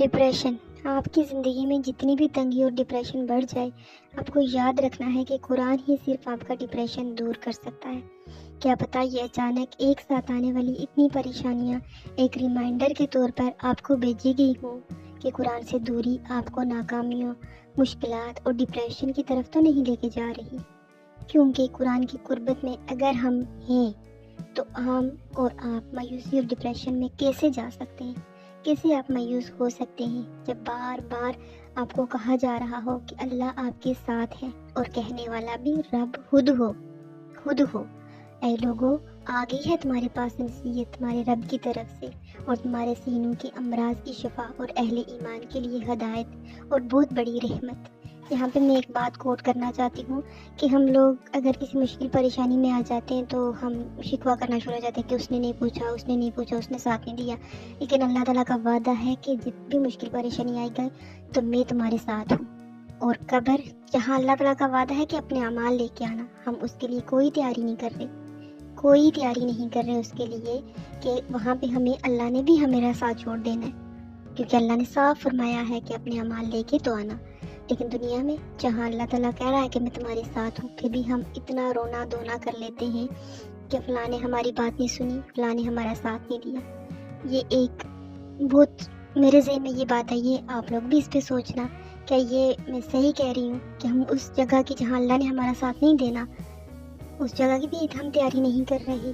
Depression. آپ کی زندگی میں جتنی بھی تنگی اور ڈپریشن بڑھ جائے، آپ کو یاد رکھنا ہے کہ قرآن ہی صرف آپ کا ڈپریشن دور کر سکتا ہے. کیا پتہ یہ اچانک ایک ساتھ آنے والی اتنی پریشانیاں ایک ریمائنڈر کے طور پر آپ کو بھیجی گئی ہوں کہ قرآن سے دوری آپ کو ناکامیوں، مشکلات اور ڈپریشن کی طرف تو نہیں لے کے جا رہی. کیونکہ قرآن کی قربت میں اگر ہم ہیں تو ہم اور آپ مایوسی اور ڈپریشن میں کیسے جا سکتے ہیں؟ کیسے آپ مایوس ہو سکتے ہیں جب بار بار آپ کو کہا جا رہا ہو کہ اللہ آپ کے ساتھ ہے، اور کہنے والا بھی رب خود ہو. اے لوگو، آ گئی ہے تمہارے پاس نصیحت تمہارے رب کی طرف سے، اور تمہارے سینوں کے امراض کی شفا اور اہل ایمان کے لیے ہدایت اور بہت بڑی رحمت. یہاں پہ میں ایک بات کوٹ کرنا چاہتی ہوں کہ ہم لوگ اگر کسی مشکل پریشانی میں آ جاتے ہیں تو ہم شکوہ کرنا شروع ہو جاتے ہیں کہ اس نے نہیں پوچھا، اس نے ساتھ نہیں دیا. لیکن اللہ تعالیٰ کا وعدہ ہے کہ جب بھی مشکل پریشانی آئے گا تو میں تمہارے ساتھ ہوں. اور قبر، جہاں اللہ تعالیٰ کا وعدہ ہے کہ اپنے اعمال لے کے آنا، ہم اس کے لیے کوئی تیاری نہیں کر رہے اس کے لیے کہ وہاں پہ اللہ نے بھی ہمیرا ساتھ چھوڑ دینا ہے، کیونکہ اللہ نے صاف فرمایا ہے کہ اپنے اعمال لے کے تو آنا. لیکن دنیا میں جہاں اللہ تعالیٰ کہہ رہا ہے کہ میں تمہارے ساتھ ہوں، پھر بھی ہم اتنا رونا دھونا کر لیتے ہیں کہ فلاں نے ہماری بات نہیں سنی، فلاں نے ہمارا ساتھ نہیں دیا. یہ ایک بہت میرے ذہن میں یہ بات ہے، یہ آپ لوگ بھی اس پہ سوچنا، کیا یہ میں صحیح کہہ رہی ہوں کہ ہم اس جگہ کی جہاں اللہ نے ہمارا ساتھ نہیں دینا، اس جگہ کی بھی ہم تیاری نہیں کر رہے.